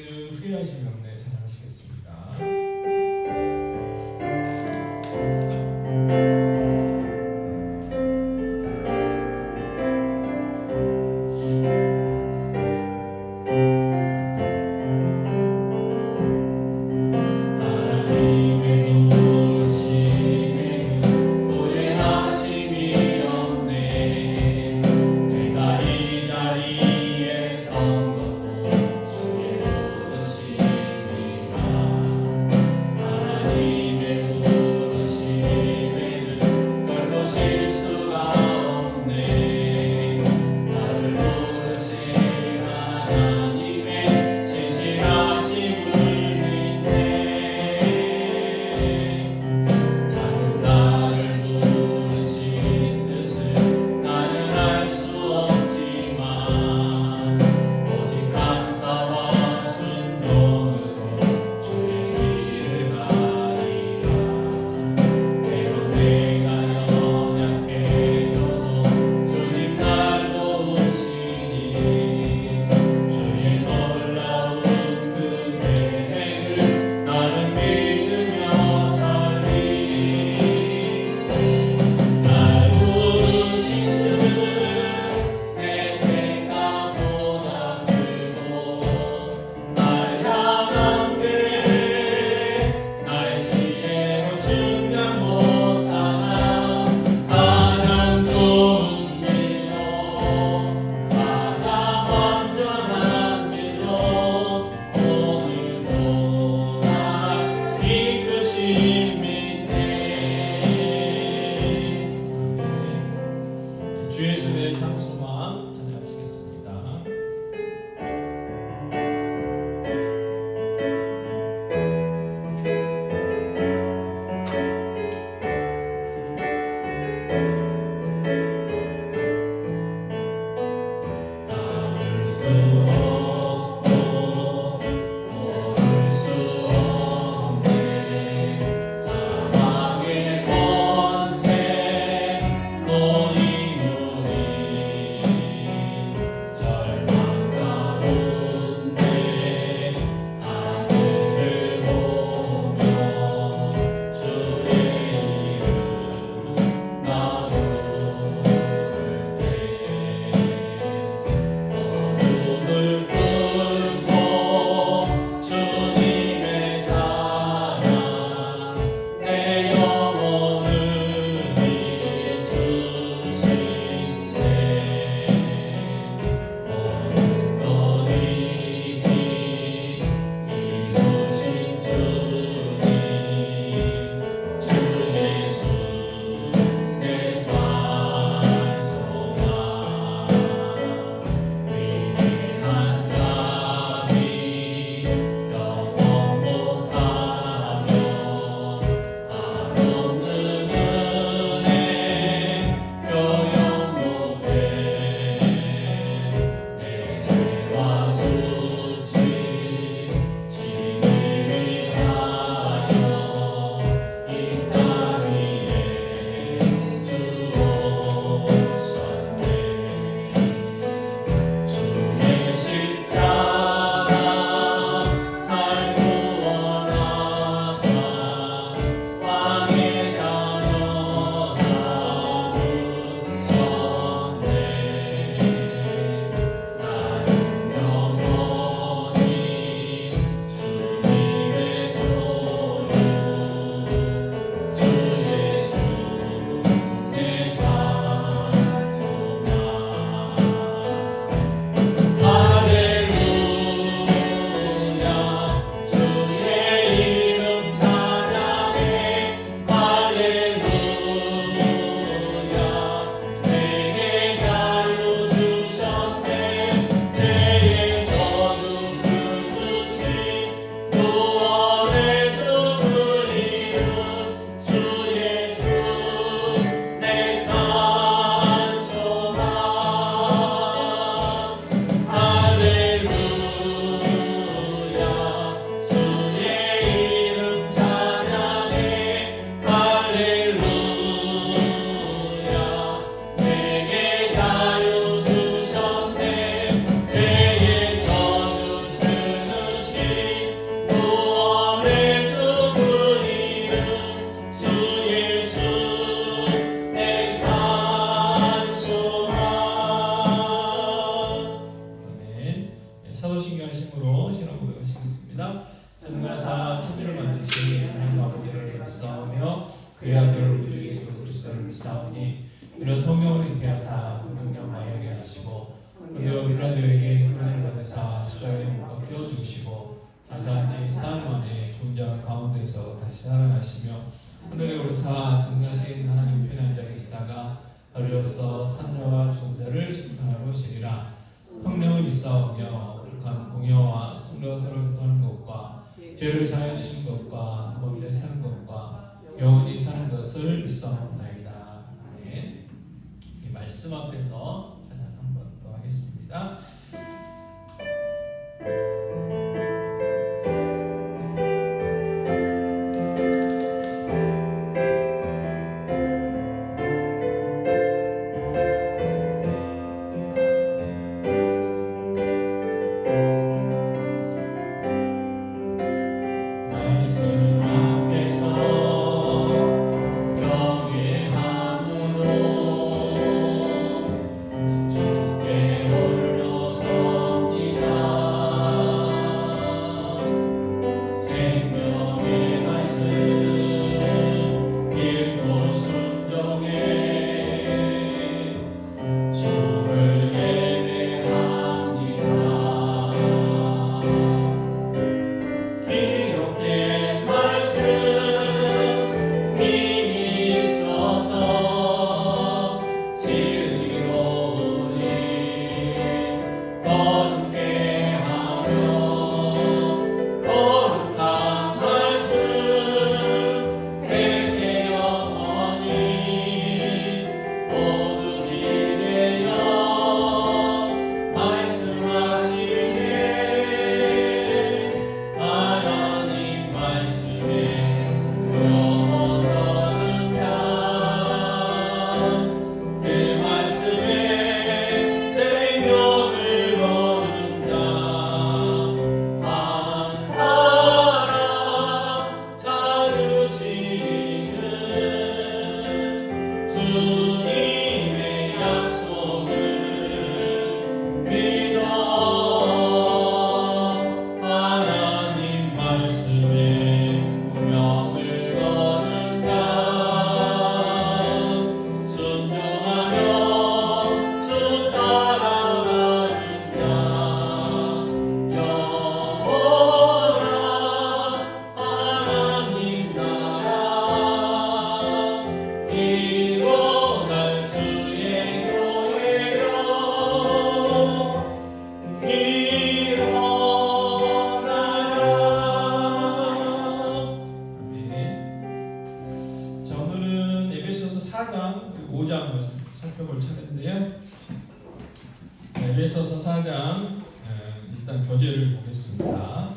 예수 후회하시기 없네 찬양하시겠습니다. 이 자리에 선 것도 주의 부르심이라. 신앙 고백하시겠습니다. 성가사 천지를 만드신 하나님 아버지를 믿사오며 그의 아들 우리 예수 그리스도를 믿사오니 이런 성령을 잉태하사 동정령 마여게 하시고 그리고 빌라도에게 훈련을 받으사 십자가에 못 박혀 죽으시고 장사한 지 사흘 만에 죽은 자 가운데서 다시 살아나시며 하늘에 오르사 정하신 하나님 편한 자에 계시다가 어려서 산자와 죽은 자를 심판하러 오시리라. 성령을 믿사오며 거룩한 공의와 성령과 서로 교통하는 것과 죄를 사하여 주신 것과 몸에 사는 것과 영원히 사는 것을 믿사옵나이다. 아멘. 이 말씀 앞에서 찬양 한 번 더 하겠습니다. 에베소서 4장 일단 교재를 보겠습니다.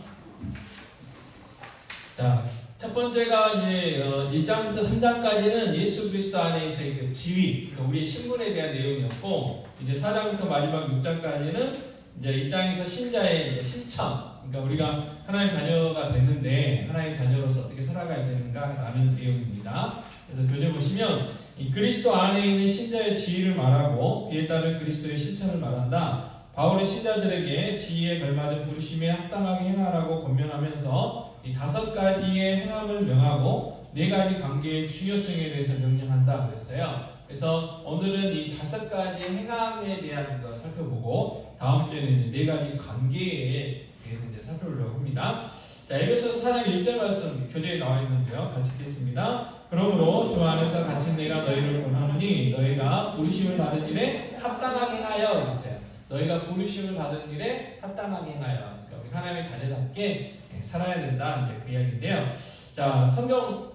자, 첫 번째가 이제 1장부터 3장까지는 예수 그리스도 안에서의 그 지위, 그러니까 우리의 신분에 대한 내용이었고, 이제 4장부터 마지막 6장까지는 이제 이 땅에서 신자의 이제 실천, 그러니까 우리가 하나님 자녀가 됐는데 하나님 자녀로서 어떻게 살아가야 되는가라는 내용입니다. 그래서 교재 보시면 이 그리스도 안에 있는 신자의 지위를 말하고 그에 따른 그리스도의 실천을 말한다. 바울이 신자들에게 지위에 걸맞은 부르심에 합당하게 행하라고 권면하면서 이 5가지의 행함을 명하고 4가지 관계의 중요성에 대해서 명령한다 그랬어요. 그래서 오늘은 이 5가지 행함에 대한 거 살펴보고 다음 주에는 4가지 관계에 대해서 이제 살펴보려고 합니다. 자, 에베소서 4장 1절 말씀 교재에 나와 있는데요. 같이 읽겠습니다. 그러므로 주 안에서 갇힌 내가 너희를 권하노니 너희가 부르심을 받은 일에 합당하게 행하여 그랬어요. 너희가 부르심을 받은 일에 합당하게 행하여. 그러니까 우리 하나님의 자녀답게 살아야 된다. 이제 그 이야기인데요. 자, 성경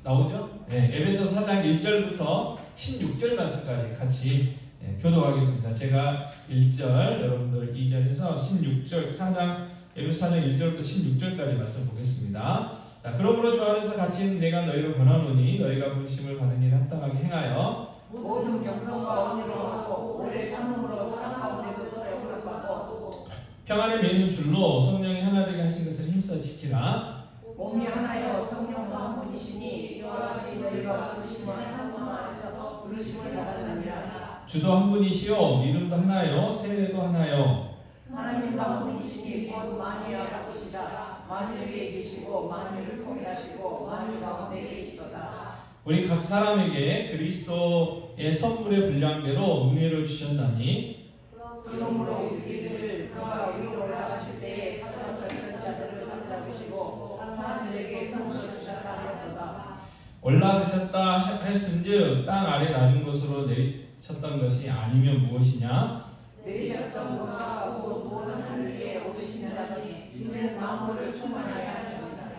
나오죠? 네, 에베소서 4장 1절부터 16절 말씀까지 같이 교독하겠습니다. 제가 1절, 여러분들 2절에서 16절, 4장, 에베소 4장 1절부터 16절까지 말씀 보겠습니다. 자, 그러므로 주 안에서 갇힌 내가 너희를 권하노니 너희가 부르심을 받은 일에 합당하게 행하여 모든 경성과 언니로 하고 오래 참음으로 사랑 가운데서 서로 용납하고 평안을 매는 줄로 성령이 하나 되게 하신 것을 힘써 지키라. 몸이 하나여 성령도 한 분이시니 이와 같이 너희가 부르심을 한 성령 안에서 부르심을 받았느니라. 주도 한 분이시요 믿음도 하나요 세례도 하나요 하나님 만군이시니 곧 만유하시다. 만유 위에 계시고 만유를 통일하시고 만유 가운데 계시도다. 우리 각 사람에게 그리스도의 선물의 분량대로 은혜를 주셨나니 그러므로 우리를 그가 위로 올라가실 때에 사랑하는 자들을 사로잡으시고 사람들에게 선물을 주셨다 하였도다. 올라가셨다 했은즉 땅 아래 낮은 곳으로 내리셨던 것이 아니면 무엇이냐? 내리셨던 것과 모든 하늘 위에 오르신 자니 이는 만물을 충만하게 하는 것이다.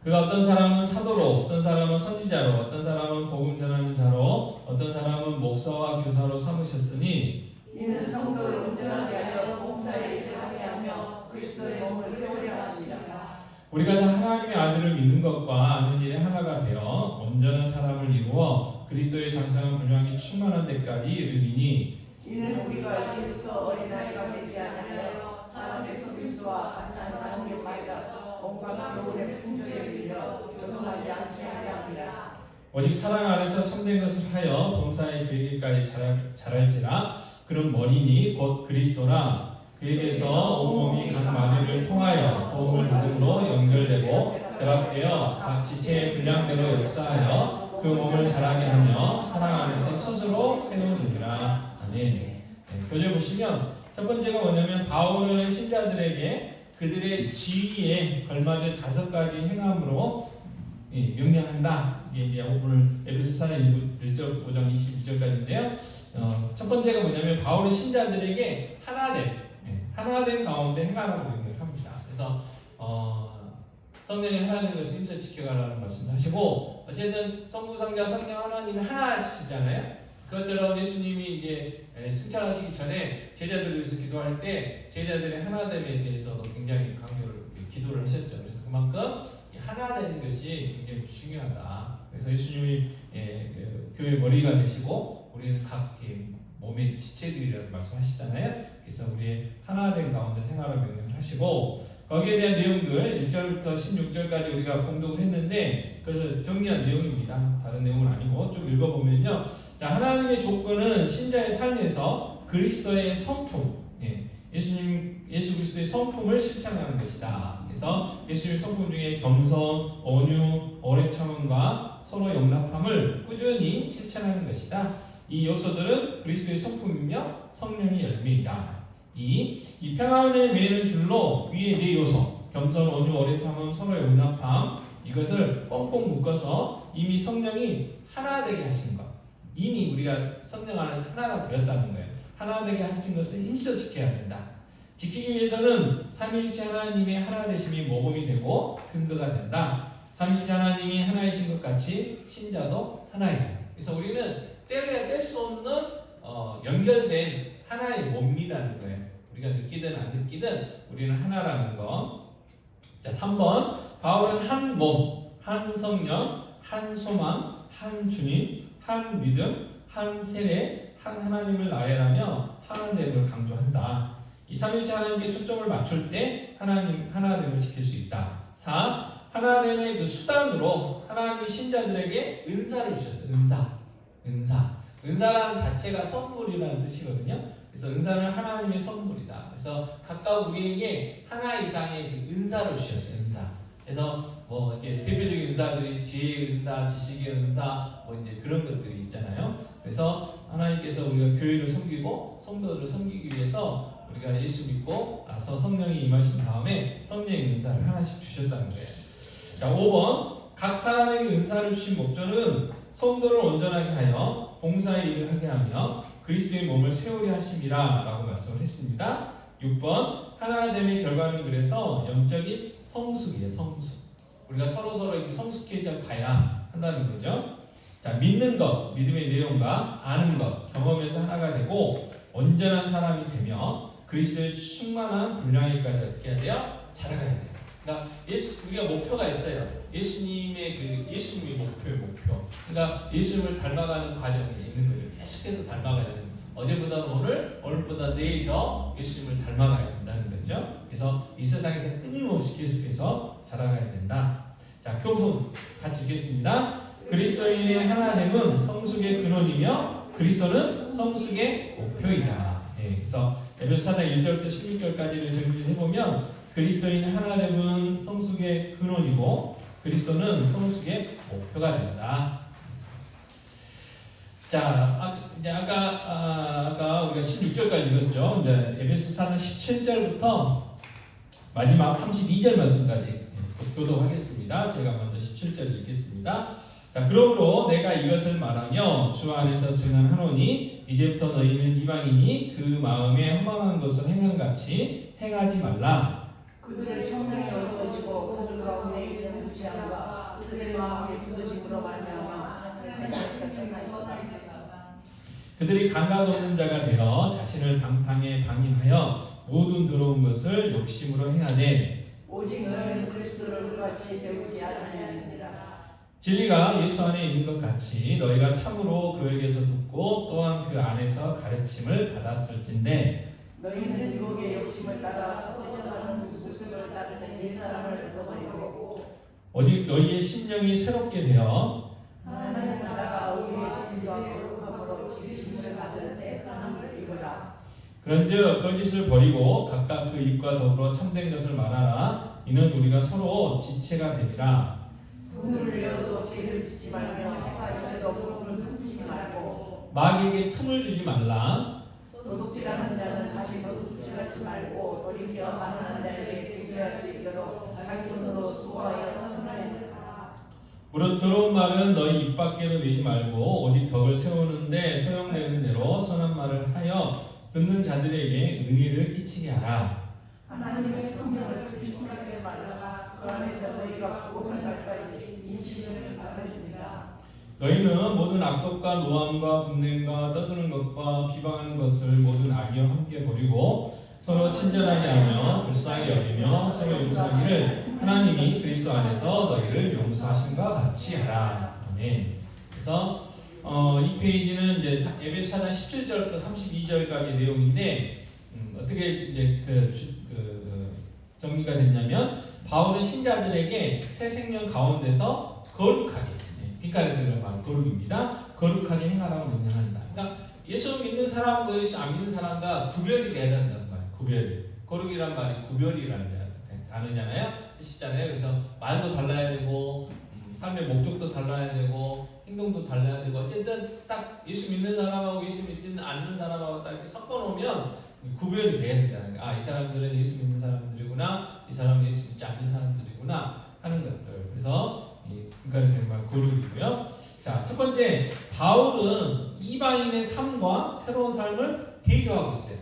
그가 어떤 사람은 사도로, 어떤 사람은 선지자로, 어떤 사람은 복음 전하는 자로, 어떤 사람은 목사와 교사로 삼으셨으니 이는 성도를 온전하게 하여 봉사의 일을 하게 하며 그리스도의 몸을 세우려 하시니라. 우리가 다 하나님의 아들을 믿는 것과 아는 일에 하나가 되어 온전한 사람을 이루어 그리스도의 장성한 분량이 충만한 데까지 이르리니 이는 우리가 이제부터 어린아이가 되지 아니하여 사람의 속임수와 간사한 사람의 맞아 온갖 교훈의 풍조에 밀려 적응하지 않게 하려 함이라. 오직 사랑 안에서 참된 것을 하여 봉사의 계기까지 자랄지라. 그런 머리니 곧 그리스도라. 그에게서 온몸이 각 마디를 통하여 도움을 받음으로 연결되고 결합되어 각 지체의 분량대로 역사하여 그 몸을 자라게 하며 사랑 안에서 스스로 세우느니라. 아멘. 네, 교재 보시면 첫 번째가 뭐냐면 바울은 신자들에게 그들의 지위에 걸맞은 5가지 행함으로 명령한다. 이게 이제 오늘 에베소서 1장 5장 22절까지인데요. 첫 번째가 뭐냐면 바울은 신자들에게 하나된 가운데 행하라고 명령을 합니다. 그래서 성령이 하나된 것을 힘써 지켜가라는 말씀을 하시고, 어쨌든 성부성자 성령 하나님이 하나시잖아요. 그것처럼 예수님이 이제 승천하시기 전에 제자들을 위해서 기도할 때 제자들의 하나됨에 대해서도 굉장히 강조를 기도를 하셨죠. 그래서 그만큼 하나되는 것이 굉장히 중요하다. 그래서 예수님이 교회 머리가 되시고 우리는 각 몸의 지체들이라고 말씀하시잖아요. 그래서 우리의 하나된 가운데 생활을 명령을 하시고, 거기에 대한 내용들 1절부터 16절까지 우리가 봉독을 했는데 그래서 정리한 내용입니다. 다른 내용은 아니고 쭉 읽어보면요. 자, 하나님의 조건은 신자의 삶에서 그리스도의 성품, 예수 그리스도의 성품을 실천하는 것이다. 그래서 예수님의 성품 중에 겸손, 온유, 오래 참음과 서로 용납함을 꾸준히 실천하는 것이다. 이 요소들은 그리스도의 성품이며 성령의 열매이다. 이 평안에 매는 줄로 위의 4요소, 겸손, 온유, 오래 참음, 서로 용납함, 이것을 꽁꽁 묶어서 이미 성령이 하나 되게 하신 것. 이미 우리가 성령 안에서 하나가 되었다는 거예요. 하나 되게 하신 것을 힘써 지켜야 된다. 지키기 위해서는 삼위일체 하나님의 하나 되심이 모범이 되고 근거가 된다. 삼위일체 하나님이 하나이신 것 같이 신자도 하나이다. 그래서 우리는 뗄래야 뗄 수 없는 연결된 하나의 몸이라는 거예요. 우리가 느끼든 안 느끼든 우리는 하나라는 거. 자, 3번. 바울은 한 몸, 한 성령, 한 소망, 한 주님, 한 믿음, 한 세례, 한 하나님을 나열하며 하나됨을 강조한다. 이 삼위일체 하나님께 초점을 맞출 때 하나됨을 지킬 수 있다. 4. 하나됨의 그 수단으로 하나님이 신자들에게 은사를 주셨어요. 은사라는 자체가 선물이라는 뜻이거든요. 그래서 은사는 하나님의 선물이다. 그래서 각각 우리에게 하나 이상의 그 은사를 주셨어요. 그래서 이렇게 대표적인 은사들이 지혜의 은사, 지식의 은사, 이제 그런 것들이 있잖아요. 그래서 하나님께서 우리가 교회를 섬기고 성도들을 섬기기 위해서 우리가 예수 믿고 나서 성령이 임하신 다음에 성령의 은사를 하나씩 주셨다는 거예요. 자, 5번. 각 사람에게 은사를 주신 목적은 성도를 온전하게 하여 봉사의 일을 하게 하며 그리스도의 몸을 세우려 하심이라 라고 말씀을 했습니다. 6번. 하나됨의 결과는 그래서 영적인 성숙이에요. 성숙. 우리가 서로 이렇게 성숙해져 가야 한다는 거죠. 자, 믿는 것, 믿음의 내용과 아는 것, 경험에서 하나가 되고 온전한 사람이 되며 그리스도의 충만한 분량에까지 어떻게 해야 돼요? 자라가야 돼요. 그러니까 우리가 목표가 있어요. 예수님의 목표. 그러니까 예수님을 닮아가는 과정이 있는 거죠. 계속해서 닮아가야 되는. 어제보다 오늘보다 내일 더 예수님을 닮아가야 된다는 거죠. 그래서 이 세상에서 끊임없이 계속해서 자라가야 된다. 자, 교훈 같이 읽겠습니다. 그리스도인의 하나됨은 성숙의 근원이며 그리스도는 성숙의 목표이다. 그래서 에베소 4장 1절부터 16절까지를 정리해 보면 그리스도인이 하나 되면 성숙의 근원이고 그리스도는 성숙의 목표가 된다. 자, 이제 아까 우리가 16절까지 읽었죠. 이제 에베소 4장 17절부터 마지막 32절 말씀까지 교독하겠습니다. 제가 먼저 17절 읽겠습니다. 자, 그러므로 내가 이것을 말하며 주 안에서 증언하노니 이제부터 너희는 이방인이 그 마음에 허망한 것을 행함같이 행하지 말라. 그들의 청명이 어두워지고 그들 가운데 있는 무지함과 그들의 마음이 굳어짐으로 말미암아 그들이 감각 없는 자가 되어 자신을 방탕에 방임하여 모든 더러운 것을 욕심으로 행하되 오직 너희는 그리스도를 그같이 배우지 아니하느니라. 진리가 예수 안에 있는 것 같이 너희가 참으로 그에게서 듣고 또한 그 안에서 가르침을 받았을진데 너희는 유혹의 욕심을 따라 썩어져가는 모습을 따르는 이 사람을 벗어버리고 오직 너희의 심령이 새롭게 되어 하나님 나라가 의의 진리와 거룩함으로 지으심을 받은 새 사람을 입으라. 그런즉 거짓을 버리고 각각 그 입과 더불어 참된 것을 말하라. 이는 우리가 서로 지체가 되리라. 분을 내어도 죄를 짓지 말며 해가 지어도 물을 품지 말고 마귀에게 틈을 주지 말라. 도둑질하는 자는 다시 도둑질하지 말고 돌이켜 가난한 자에게 비교할 수 있도록 자기 손으로 수고하여 선하여라. 무릇 더러운 말은 너희 입 밖에로 내지 말고 오직 덕을 세우는데 소용되는 대로 선한 말을 하여 듣는 자들에게 은혜를 끼치게 하라. 하나님의 성령을 의심하게 말라. 그 안에서 너희가 구원을 갈까지 인식을 받으시리라. 너희는 모든 악독과 노함과 분냄과 떠드는 것과 비방하는 것을 모든 악의와 함께 버리고 서로 친절하게 하며 불쌍히 여기며 서로 용서하기를 하나님이 그리스도 안에서 너희를 용서하심과 같이 하라. 아멘. 그래서 이 페이지는 이제 에베소 4장 17절부터 32절까지 내용인데 어떻게 이제 정리가 됐냐면 바울은 신자들에게 새 생명 가운데서 거룩하게 빛깔에 들어간 거룩입니다. 거룩하게 행하라고 명령한다. 그러니까 예수 믿는 사람과 예수 안 믿는 사람과 구별이 돼야 된다는 말이에요. 구별이. 거룩이란 말이 구별이라는 단어잖아요. 뜻이잖아요. 그래서 말도 달라야 되고 삶의 목적도 달라야 되고 행동도 달라야 되고 어쨌든 딱 예수 믿는 사람하고 예수 믿지는 않는 사람하고 딱 이렇게 섞어놓으면 구별이 돼야 된다는 거예요. 아, 이 사람들은 예수 믿는 사람들이구나, 이 사람은 예수 믿지 않는 사람들이구나 하는 것들. 그래서 그러니까 정말 거룩이고요. 자, 첫 번째 바울은 이방인의 삶과 새로운 삶을 대조하고 있어요.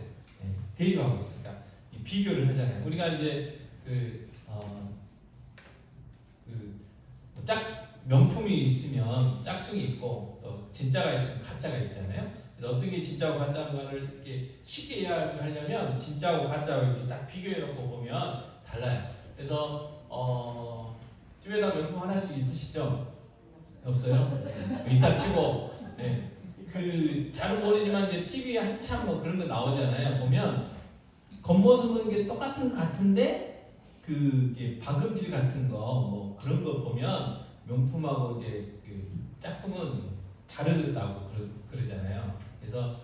대조하고 있어요. 그러니까 비교를 하잖아요. 우리가 이제 명품이 있으면 짝퉁이 있고 또 진짜가 있으면 가짜가 있잖아요. 그래서 어떻게 진짜고 가짜인가를 이렇게 쉽게 이해하려면 진짜고 가짜고 이렇게 딱 비교해 놓고 보면 달라요. 그래서 집에다 명품 하나씩 있으시죠? 없어요? 이따 치고 잘은 모르지만 이제 TV에 한참 뭐 그런 거 나오잖아요. 보면 겉모습은 이게 똑같은 것 같은데 그게 박음질 같은 거 뭐 그런 거 보면 명품하고 이제 그 짝퉁은 다르다고 그러잖아요. 그래서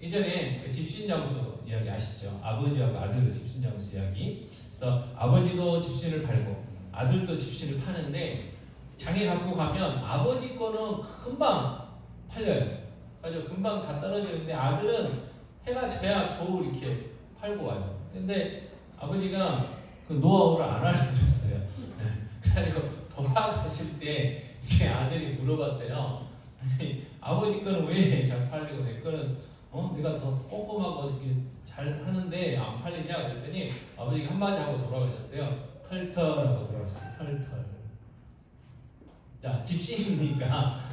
예전에 그 집신장수 이야기 아시죠? 아버지하고 아들 집신장수 이야기. 그래서 아버지도 집신을 팔고 아들도 집신을 파는데 장에 갖고 가면 아버지 거는 금방 팔려요. 그래서 금방 다 떨어지는데 아들은 해가 져야 겨우 이렇게 팔고 와요. 근데 아버지가 그 노하우를 안 알려줬어요. 그래가지고 돌아가실 때 이제 아들이 물어봤대요. 아니, 아버지 거는 왜 잘 팔리고 내 거는 내가 더 꼼꼼하고 이렇게 잘 하는데 안 팔리냐 그랬더니 아버지가 한마디 하고 돌아가셨대요. 털털하고 돌아가셨어요. 털털. 자, 집신이니까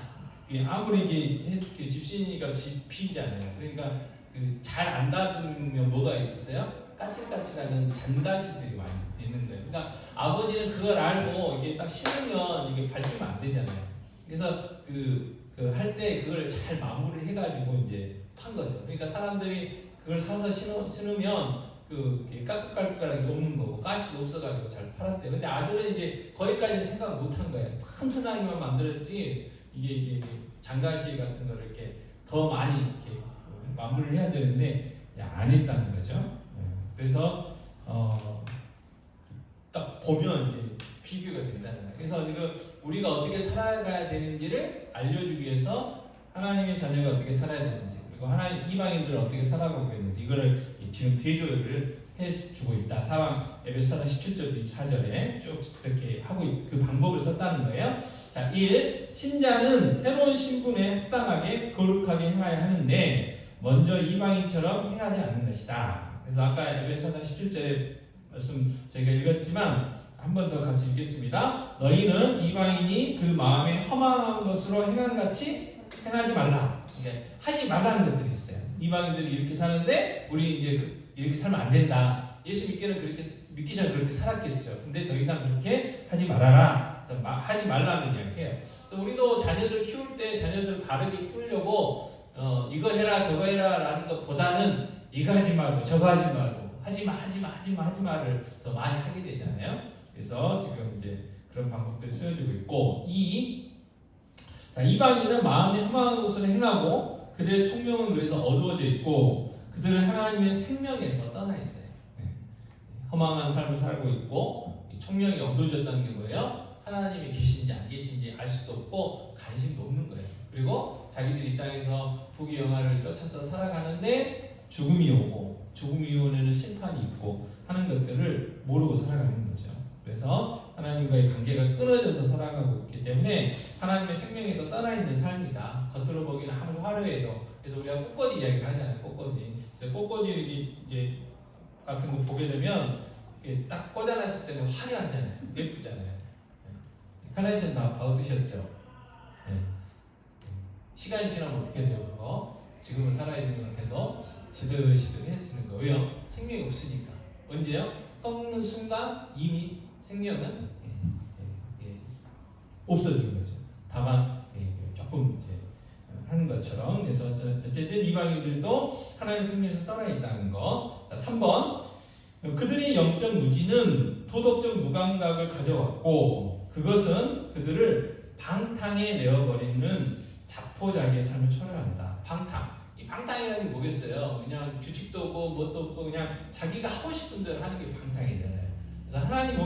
아무리 이게 집신이니까 집피잖아요. 그러니까 그 잘 안 닫으면 뭐가 있어요? 까칠까칠하는 잔가시들이 많이 있는 거예요. 그러니까 아버지는 그걸 알고 이게 딱 신으면 이게 밟히면 안 되잖아요. 그래서 할 때 그걸 잘 마무리를 해가지고 이제 판 거죠. 그러니까 사람들이 그걸 사서 신으면 까끌까끌하게 없는 거고 가시도 없어가지고 잘 팔았대요. 근데 아들은 이제 거기까지는 생각 못 한 거예요. 튼튼하게만 만들었지 이게 장가시 같은 거를 이렇게 더 많이 이렇게 마무리를 해야 되는데 안 했다는 거죠. 그래서 딱 보면 이제 비교가 된다는 거예요. 그래서 지금 우리가 어떻게 살아가야 되는지를 알려주기 위해서 하나님의 자녀가 어떻게 살아야 되는지, 그리고 하나님 이방인들은 어떻게 살아가고 있는지 이거를 지금 대조를 해주고 있다. 에베소서 17절 24절에 쭉 그렇게 하고 그 방법을 썼다는 거예요. 자, 1. 신자는 새로운 신분에 합당하게 거룩하게 행하여야 하는데 먼저 이방인처럼 행하지 않는 것이다. 그래서 아까 에베소서 17절에 말씀 저희가 읽었지만 한 번 더 같이 읽겠습니다. 너희는 이방인이 그 마음에 허망한 것으로 행하는 같이 행하지 말라. 그러니까 하지 말라는 것들이 있어요. 이방인들이 이렇게 사는데 우리 이제 이렇게 살면 안 된다. 예수 믿기 전에 그렇게 살았겠죠. 근데 더 이상 그렇게 하지 말아라. 그래서 하지 말라는 이야기예요. 그래서 우리도 자녀들 키울 때 자녀들을 바르게 키우려고 이거 해라 저거 해라라는 것보다는 이거 하지 말고 저거 하지 말고 하지마를 더 많이 하게 되잖아요. 그래서 지금 이제 그런 방법들이 쓰여지고 있고, 이방인은 마음에 험한 것을 행하고 그들의 총명은 그래서 어두워져 있고 그들은 하나님의 생명에서 떠나 있어요. 허망한 삶을 살고 있고 총명이 어두워졌다는 게 뭐예요? 하나님이 계신지 안 계신지 알 수도 없고 관심도 없는 거예요. 그리고 자기들이 이 땅에서 부귀영화를 쫓아서 살아가는데 죽음이 오고 죽음 이후에는 심판이 있고 하는 것들을 모르고 살아가는 거죠. 그래서 하나님과의 관계가 끊어져서 살아가고 있기 때문에 하나님의 생명에서 떠나 있는 삶이다. 겉으로 보기는 아무리 화려해도, 그래서 우리가 꽃꽂이 이야기를 하잖아요. 꽃꽂이. 그래서 꽃꽂이 이제 같은 거 보게 되면 딱 꽂아놨을 때는 화려하잖아요. 예쁘잖아요. 카네이션 다 받으셨죠? 네. 시간이 지나면 어떻게 돼요? 그거 지금은 살아있는 것 같아도 시들시들해지는 거예요. 생명이 없으니까. 언제요? 꺾는 순간 이미 생명은 없어진 거죠. 다만 조금 이제 하는 것처럼. 그래서 어쨌든 이방인들도 하나님의 생명에서 떠나 있다는 거. 자, 3번. 그들의 영적 무지는 도덕적 무감각을 가져왔고 그것은 그들을 방탕에 내어버리는 자포자기의 삶을 초래한다. 이 방탕이라는 게 뭐겠어요? 그냥 규칙도 없고 뭣도 없고 그냥 자기가 하고 싶은 대로 하는 게 방탕이잖아요. 그래서 하나님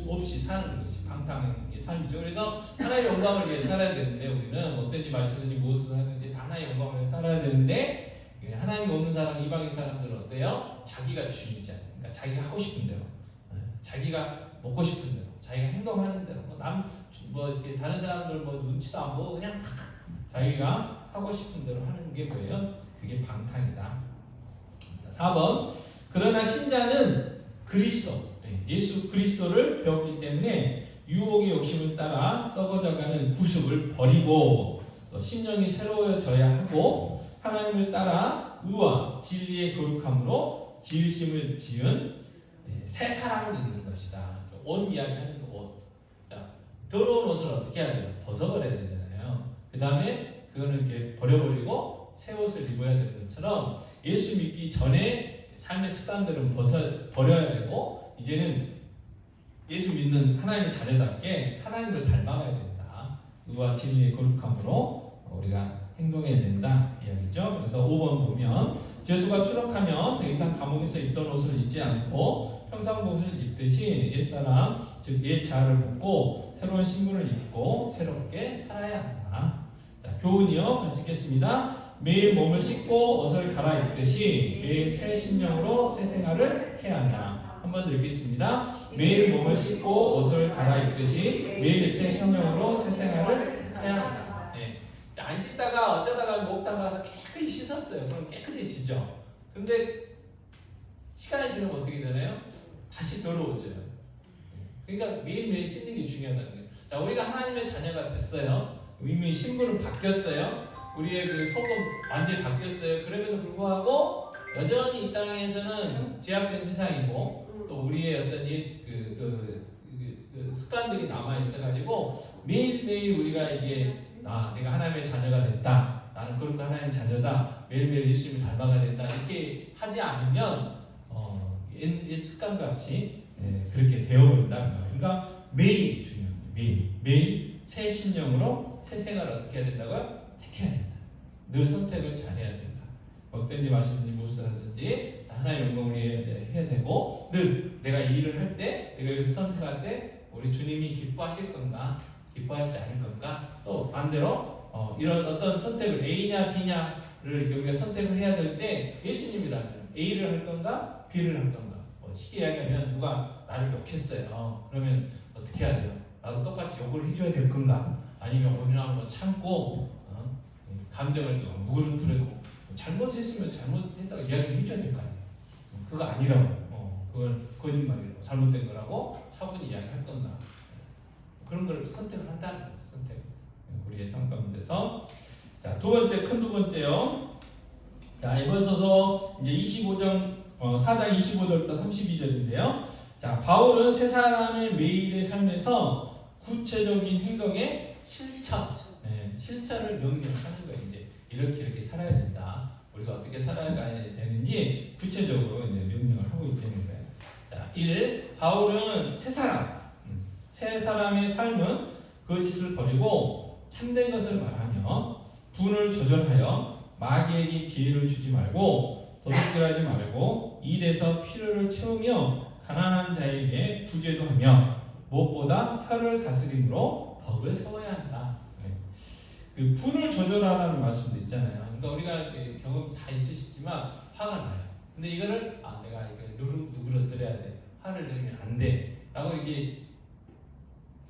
없이 사는 것이 방탕의 삶이죠. 그래서 하나님의 영광을 위해 살아야 되는데 우리는 어떤지 마시든지 무엇을 하든지 다 하나님의 영광을 위해 살아야 되는데 하나님 없는 사람, 이방인 사람들은 어때요? 자기가 주인이자. 그러니까 자기가 하고 싶은 대로, 자기가 먹고 싶은 대로, 자기가 행동하는 대로, 이렇게 다른 사람들 눈치도 안 보고 그냥 자기가 하고 싶은 대로 하는 게 뭐예요? 그게 방탕이다. 4번. 그러나 신자는 예수 그리스도를 배웠기 때문에 유혹의 욕심을 따라 썩어져가는 구습을 버리고 또 심령이 새로워져야 하고 하나님을 따라 의와 진리의 거룩함으로 지으심을 지은 새 사람을 입는 것이다. 옷 이야기하는 거 옷. 자, 더러운 옷을 어떻게 해야 돼요? 벗어버려야 되잖아요. 그 다음에 그거는 이렇게 버려버리고 새 옷을 입어야 되는 것처럼 예수 믿기 전에 삶의 습관들은 버려야 되고 이제는 예수 믿는 하나님의 자녀답게 하나님을 닮아가야 된다. 의와 진리의 거룩함으로 우리가 행동해야 된다 이야기죠. 그래서 5번 보면 죄수가 추락하면 더 이상 감옥에서 입던 옷을 입지 않고 평상복을 입듯이 옛사람 즉 옛 자아를 벗고 새로운 신분을 입고 새롭게 살아야 한다. 자, 교훈이요. 같이 읽겠습니다. 매일 몸을 씻고 옷을 갈아입듯이 매일 새 심령으로 새 생활을 해야 한다. 한 번 더 읽겠습니다. 매일 몸을 씻고 옷을 갈아입듯이 매일 새 심령으로 새 생활을 해야 한다. 네. 안 씻다가 어쩌다가 목욕탕 가서 깨끗이 씻었어요. 그럼 깨끗해지죠. 근데 시간이 지나면 어떻게 되나요? 다시 더러워져요. 그러니까 매일매일 씻는 게 중요하다는 거예요. 자, 우리가 하나님의 자녀가 됐어요. 이미 신분은 바뀌었어요. 우리의 그 속은 완전히 바뀌었어요. 그럼에도 불구하고 여전히 이 땅에서는 제약된 세상이고 또 우리의 어떤 습관들이 남아 있어가지고 매일매일 우리가 이게 내가 하나님의 자녀가 됐다. 나는 그렇게 하나님의 자녀다. 매일매일 예수님을 닮아가야 된다. 이렇게 하지 않으면 옛 습관같이 그렇게 되어버린다. 그러니까 매일 중요합니다. 매일 새 신령으로 새 생활을 어떻게 해야 된다고요? 택해야 된다. 늘 선택을 잘해야 된다. 먹든지 마시든지 무엇을 하든지 하나님의 영광을 해야 되고 늘 내가 이 일을 할 때 내가 이것을 선택할 때 우리 주님이 기뻐하실 건가 기뻐하시지 않을 건가 또 반대로 이런 어떤 선택을 A냐 B냐를 이렇게 우리가 선택을 해야 될 때 예수님이라면 A를 할 건가 B를 할 건가 쉽게 이야기하면 누가 나를 욕했어요. 그러면 어떻게 해야 돼요? 나도 똑같이 욕을 해줘야 될 건가? 아니면 오늘하고 뭐 참고 감정을 좀 무그러뜨리고 잘못했으면 잘못했다고 이야기를 해줘야 될 거 아니에요. 그거 아니라고. 그건 거짓말이라고 잘못된 거라고 차분히 이야기할 건가? 그런 걸 선택을 한다는 거죠. 선택. 우리의 삶 가운데서 자, 두 번째요. 자, 에베소서 이제 4장 25절부터 32절인데요. 자, 바울은 세 사람의 매일의 삶에서 구체적인 행동의 실천을 명령하는 거예요. 이제 이렇게 살아야 된다. 우리가 어떻게 살아가야 되는지 구체적으로 이제 명령을 하고 있다는 거예요. 자, 1. 바울은 세 사람의 삶은 거짓을 버리고 참된 것을 말하며 분을 조절하여 마귀에게 기회를 주지 말고 도둑질하지 말고 일에서 필요를 채우며 가난한 자에게 구제도 하며 무엇보다 혀를 다스림으로 덕을 세워야 한다. 그 분을 조절하라는 말씀도 있잖아요. 그러니까 우리가 경험 다 있으시지만 화가 나요. 근데 이거를 내가 이거 누그러뜨려야 돼. 화를 내면 안 돼. 라고 이렇게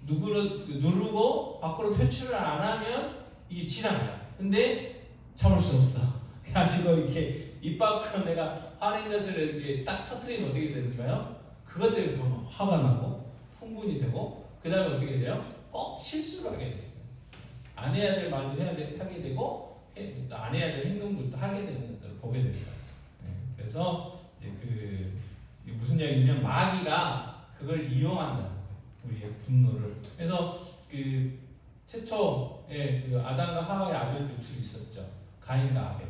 누르고 밖으로 표출을 안 하면 이게 지나가요. 근데 참을 수 없어. 그래가지고 이렇게 입 밖으로 내가 화낸 것을 이렇게 딱 터뜨리면 어떻게 되는가요? 그것 때문에 더 화가 나고 흥분이 되고 그 다음에 어떻게 돼요? 꼭 실수를 하게 됐어요. 안 해야 될 말도 하게 되고 안 해야 될 행동들도 하게 되는 것들을 보게 됩니다. 그래서 이제 무슨 이야기냐면 마귀가 그걸 이용한다는 거예요. 우리의 분노를. 그래서 최초의 아담과 하와의 아들들 둘이 있었죠. 가인과 아벨.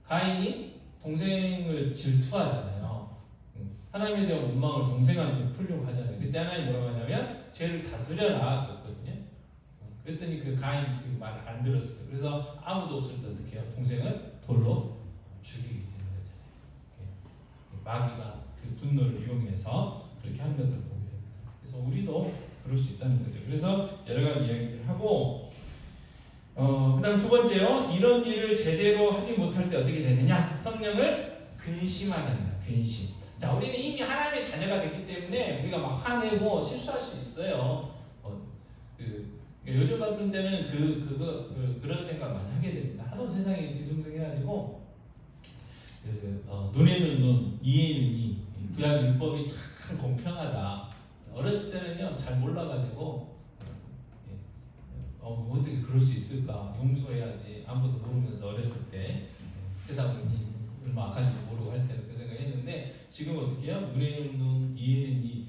가인이 동생을 질투하잖아요. 하나님에 대한 원망을 동생한테 풀려고 하잖아요. 그때 하나님 뭐라고 하냐면 죄를 다스려라 그랬거든요. 그랬더니 그 가인이 그 말을 안 들었어요. 그래서 아무도 없을 때 어떻게 해요? 동생을 돌로 죽이게 되는 거잖아요. 마귀가 그 분노를 이용해서 그렇게 하는 것들을 보게 됩니다. 그래서 우리도 그럴 수 있다는 거죠. 그래서 여러 가지 이야기들을 하고 그 다음 두 번째요. 이런 일을 제대로 하지 못할 때 어떻게 되느냐? 성령을 근심하게 한다. 근심. 자, 우리는 이미 하나님의 자녀가 됐기 때문에 우리가 막 화내고 실수할 수 있어요. 요즘 같은 때는 그런 생각 많이 하게 됩니다. 하도 세상이 뒤숭숭해가지고 눈에는 눈, 이에는 이. 구약 율법이 참 공평하다. 어렸을 때는요 잘 몰라가지고 어떻게 그럴 수 있을까? 용서해야지. 아무도 모르면서 어렸을 때 세상이 얼마 악한지 모르고 할 때는 그 생각했는데 지금 어떻게 해요? 눈에는 눈, 이에는 이.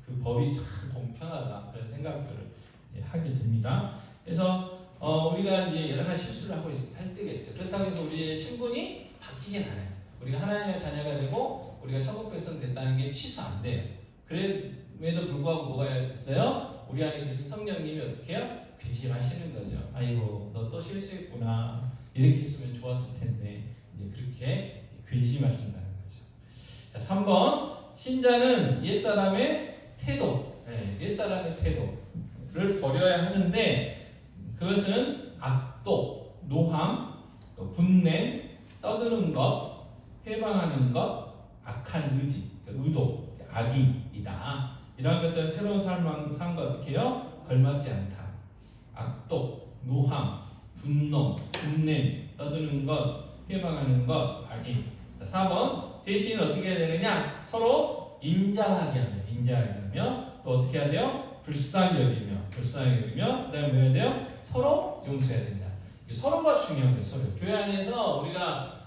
그 법이 참 공평하다. 그런 생각들을 하게 됩니다. 그래서 우리가 이제 여러 가지 실수를 하고 할 때가 있어요. 그렇다고 해서 우리의 신분이 바뀌진 않아요. 우리가 하나님의 자녀가 되고 우리가 천국 백성 됐다는 게 취소 안 돼요. 그럼에도 불구하고 뭐가 있어요? 우리 안에 계신 성령님이 어떻게 해요? 근심하시는 거죠. 아이고 너 또 실수했구나. 이렇게 했으면 좋았을 텐데 이제 그렇게 근심하신다는 거죠. 자, 3번 신자는 옛사람의 태도, 옛사람의 태도를 버려야 하는데 그것은 악독, 노함, 분냄, 떠드는 것, 회방하는 것, 악한 의지, 의도, 악이다. 이런 것들은 새로운 삶과 어떻게 해요? 걸맞지 않다. 악독, 노함, 분노, 분냄, 떠드는 것, 회방하는 것, 악이. 자, 4번 대신 어떻게 해야 되느냐? 서로 인자하게 하며 또 어떻게 해야 돼요? 불쌍히 여기며 그 다음에 뭐 해야 돼요? 서로 용서해야 된다. 서로가 중요한 거예요. 서로. 교회 안에서 우리가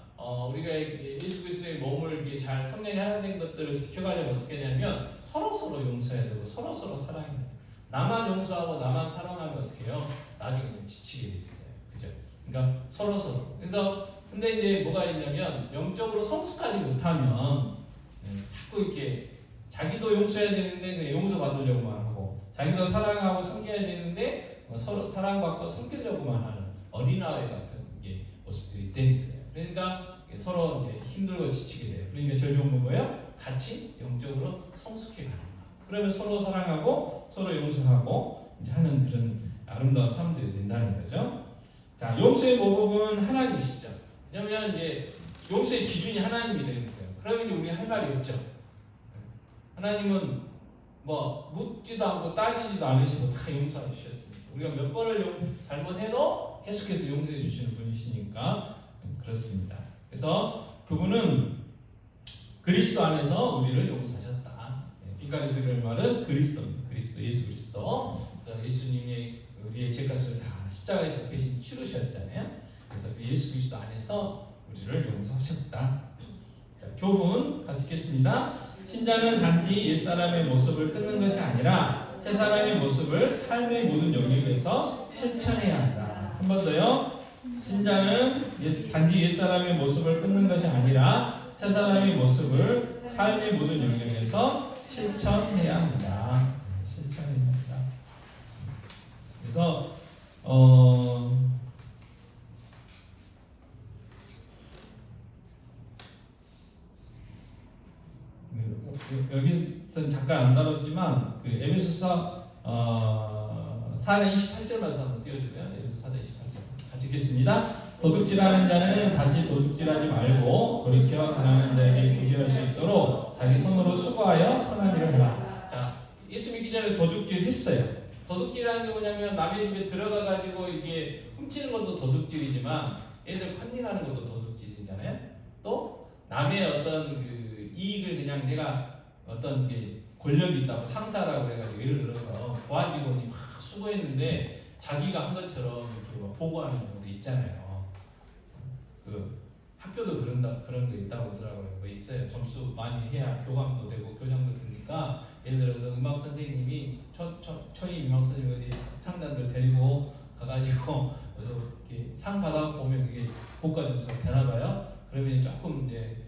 예수 그리스도의 몸을 이렇게 잘 성령이 하나된 것들을 지켜가려면 어떻게 되냐면 서로 용서해야 되고 서로 사랑해야 돼요. 나만 용서하고 나만 사랑하면 어떻게 해요? 나중에 지치게 돼 있어요. 그죠? 그러니까 서로. 그래서 근데 이제 뭐가 있냐면 영적으로 성숙하지 못하면 자꾸 이렇게 자기도 용서해야 되는데 그냥 용서 받으려고만 하고 자기도 사랑하고 섬겨야 되는데 서로 사랑받고 섬기려고만 하는 어린아이 같은 모습들이 있다니까요. 그러니까 서로 이제 힘들고 지치게 돼요. 그러니까 제일 좋은 건 뭐예요? 같이 영적으로 성숙해 가는 거. 그러면 서로 사랑하고 서로 용서하고 이제 하는 그런 아름다운 삶들이 된다는 거죠. 자, 용서의 모범은 하나님이시죠. 왜냐면 이제 용서의 기준이 하나님이 되는 거예요. 그러면 우리 할 말이 없죠. 하나님은 뭐 묻지도 않고 따지지도 않으시고 다 용서해 주셨습니다. 우리가 몇 번을 잘못해도 계속해서 용서해 주시는 분이시니까 그렇습니다. 그래서 그분은 그리스도 안에서 우리를 용서하셨다. 빈칸에 들을 말은 그리스도입니다. 그리스도, 예수 그리스도. 그래서 예수님이 우리의 죄값을 다 십자가에서 대신 치르셨잖아요. 그래서 그 예수 그리스도 안에서 우리를 용서하셨다. 자, 교훈 같이 읽겠습니다. 신자는 단지 옛사람의 모습을 끊는 것이 아니라 새사람의 모습을 삶의 모든 영역에서 실천해야 한다. 한 번 더요. 신자는 단지 옛사람의 모습을 끊는 것이 아니라 새사람의 모습을 삶의 모든 영역에서 실천해야 한다. 실천해야 한다. 그래서 여기서는 잠깐 안 다뤘지만 그 에베소서 4장 28절 말씀 한번 띄워주면 에베소서 4장 28절 같이 읽겠습니다. 도둑질하는 자는 다시 도둑질하지 말고 돌이켜 가난한 자에게 구제할 수 있도록 자기 손으로 수고하여 선한 일을 해라. 자, 예수 믿기 전에 도둑질 했어요. 도둑질하는 게 뭐냐면 남의 집에 들어가 가지고 이게 훔치는 것도 도둑질이지만 애들 컨닝하는 것도 도둑질이잖아요. 또 남의 어떤 그 이익을 그냥 내가 어떤 게 권력이 있다고 상사라고 해가지고 예를 들어서 부하 직원이 막 수고했는데 자기가 한 것처럼 이렇게 보고하는 경우도 있잖아요. 그 학교도 그런 거 있다고 하더라고요. 뭐 있어요. 점수 많이 해야 교감도 되고 교장도 되니까 예를 들어서 음악 선생님이 초임 음악 선생님 어디 창단들 데리고 가가지고 그래서 이렇게 상 받아갖고 오면 그게 고가 점수가 되나봐요. 그러면 조금 이제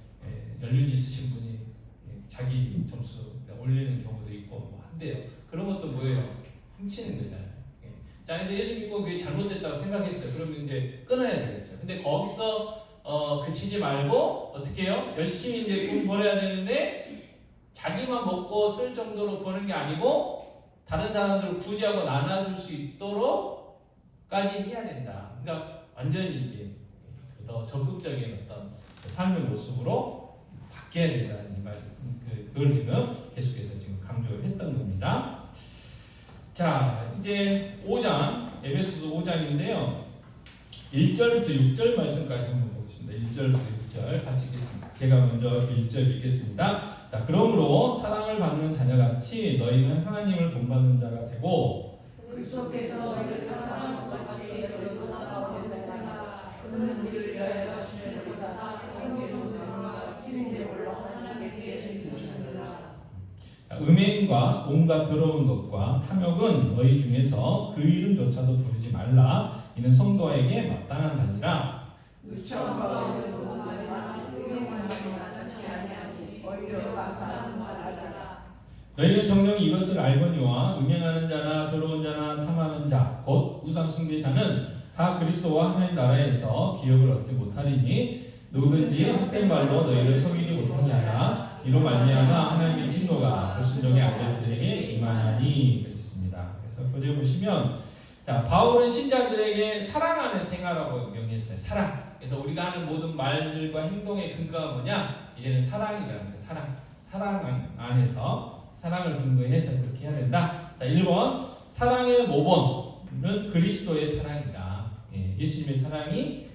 연륜이 있으신 분이 자기 점수 올리는 경우도 있고 뭐 한대요. 그런 것도 뭐예요? 훔치는 거잖아요. 자, 그래서 예수 믿고 그게 잘못됐다고 생각했어요. 그러면 이제 끊어야 되겠죠. 근데 거기서 그치지 말고 어떻게 해요? 열심히 이제 돈 벌어야 되는데 자기만 먹고 쓸 정도로 버는 게 아니고 다른 사람들을 구제하고 나눠줄 수 있도록까지 해야 된다. 그러니까 완전히 이게 더 적극적인 어떤 삶의 모습으로 바뀌어야 된다는 이 말, 그걸 지금 계속해서 지금 강조했던 겁니다. 자, 이제 5장, 에베소서 5장인데요. 1절부터 6절 말씀까지 한번 보겠습니다. 1절부터 6절 같이 읽겠습니다. 제가 먼저 1절 읽겠습니다. 자, 그러므로 사랑을 받는 자녀같이 너희는 하나님을 본받는 자가 되고 그리스도께서 너희를 사랑하신 같이 너희도 사랑하고 계시나 그는 우리를 위하여 자신을 내사 형제동생과 희생제물로 하나님께 드리셨느니라. 음행과 온갖 더러운 것과 탐욕은 너희 중에서 그 이름조차도 부르지 말라. 이는 성도에게 마땅한 바니라. 유치원 가운데서도 많은 음행한 말이 마땅치 아니하니 오히려 감사하는 말 하라. 너희는 정녕 이것을 알거니와 음행하는 자나 더러운 자나 탐하는 자 곧 우상 숭배자는 다 그리스도와 하나님 나라에서 기업을 얻지 못하리니 누구든지 헛된 말로 너희를 속이지 못하게 하라. 이로 말미암아 하나님의 진노가 불순종의 아들들에게 임하나니 그랬습니다. 그래서 교재 보시면 자, 바울은 신자들에게 사랑 안에 생활하고 명했어요. 사랑. 그래서 우리가 하는 모든 말들과 행동의 근거가 뭐냐? 이제는 사랑이라는 거예요. 사랑 안에서 사랑을 근거해서 그렇게 해야 된다. 자, 1번 사랑의 모본은 그리스도의 사랑이다. 예수님의 사랑이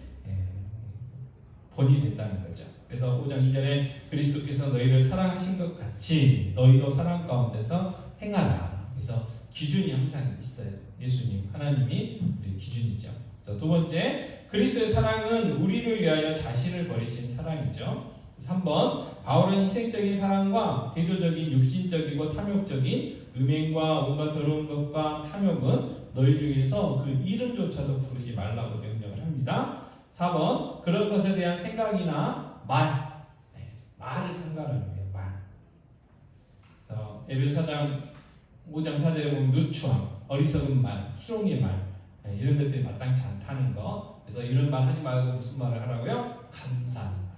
본이 된다는 거죠. 그래서 5장 2절에 그리스도께서 너희를 사랑하신 것 같이 너희도 사랑 가운데서 행하라. 그래서 기준이 항상 있어요. 예수님, 하나님이 우리 기준이죠. 그래서 두 번째, 그리스도의 사랑은 우리를 위하여 자신을 버리신 사랑이죠. 3번, 바울은 희생적인 사랑과 대조적인 육신적이고 탐욕적인 음행과 온갖 더러운 것과 탐욕은 너희 중에서 그 이름조차도 부르지 말라고 명령을 합니다. 4번, 그런 것에 대한 생각이나 말을 상관하는 거예요. 말. 그래서 에베소 5장 4절에 보면 누추함, 어리석은 말, 희롱의 말 이런 것들이 마땅치 않다는 거. 그래서 이런 말 하지 말고 무슨 말을 하라고요? 감사하는 말.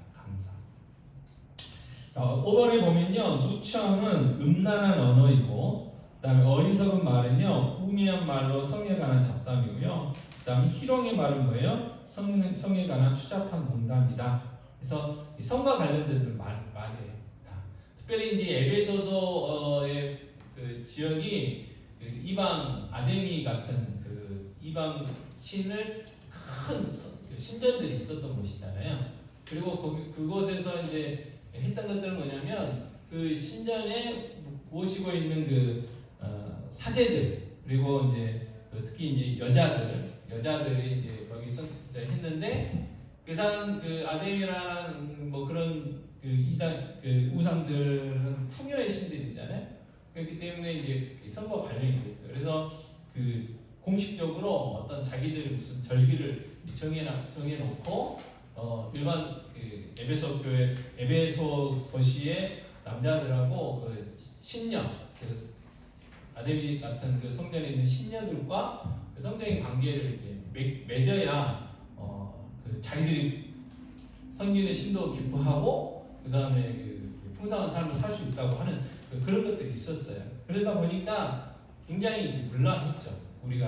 5번에 보면요, 누추함은 음란한 언어이고, 그다음에 어리석은 말은요, 우매한 말로 성에 관한 잡담이고요. 그다음에 희롱의 말은 뭐예요? 성에 관한 추잡한 농담이다. 그래서 이 성과 관련된 말이에요. 특별히 이제 에베소서의 그 지역이 그 이방 아데미 같은 그 이방 신을 큰 신전들이 있었던 곳이잖아요. 그리고 그곳에서 이제 했던 것들은 뭐냐면 그 신전에 모시고 있는 그 사제들 그리고 이제 특히 이제 여자들이 이제 거기서 했는데 그 아데미라는 뭐 그런 그 이단 그 우상들은 풍요의 신들이잖아요. 그렇기 때문에 이제 선거 관련이 돼 있어요. 그래서 그 공식적으로 어떤 자기들이 무슨 절기를 정해놓고 일반 그 에베소 도시의 남자들하고 그 신녀, 그 아데미 같은 그 성전에 있는 신녀들과 그 성적인 관계를 이렇게 맺어야 그 자기들이 섬기는 신도 기뻐하고 그 다음에 그 풍성한 삶을 살 수 있다고 하는 그런 것들이 있었어요. 그러다 보니까 굉장히 물란했죠. 우리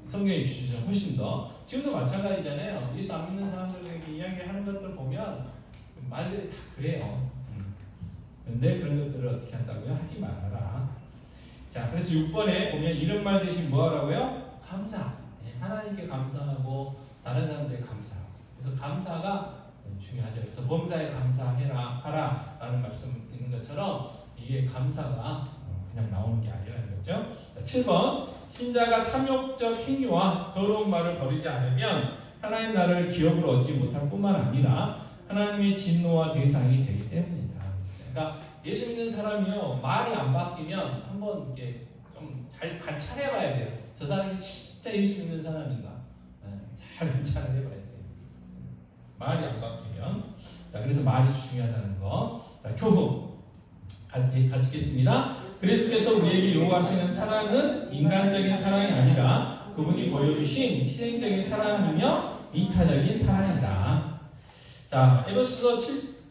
성경의 주시는 훨씬 더 지금도 마찬가지잖아요. 예수 안 믿는 사람들에게 이야기하는 것들 보면 말들이 다 그래요. 그런데 그런 것들을 어떻게 한다고요? 하지 말아라. 자, 그래서 6번에 보면 이런 말 대신 뭐 하라고요? 감사. 하나님께 감사하고 다른 사람들에게 감사하고. 그래서 감사가 중요하죠. 그래서 범사에 감사하라 라는 말씀 있는 것처럼 이게 감사가 그냥 나오는 게 아니라는 거죠. 자, 7번 신자가 탐욕적 행위와 더러운 말을 버리지 않으면 하나님 나라를 기업으로 얻지 못할 뿐만 아니라 하나님의 진노와 대상이 되기 때문이다. 그러니까 예수 믿는 사람이요 말이 안 바뀌면 한번 이렇게 좀 잘 관찰해봐야 돼요. 저 사람이 진짜 예수 믿는 사람인가? 잘 관찰을 해봐야 돼요. 말이 안 바뀌면. 자, 그래서 말이 중요하다는 거. 자, 교훈 같이 읽겠습니다. 그리스도께서 우리에게 요구하시는 사랑은 인간적인 사랑이 아니라 그분이 보여주신 희생적인 사랑이며 이타적인 사랑이다. 자, 에베소서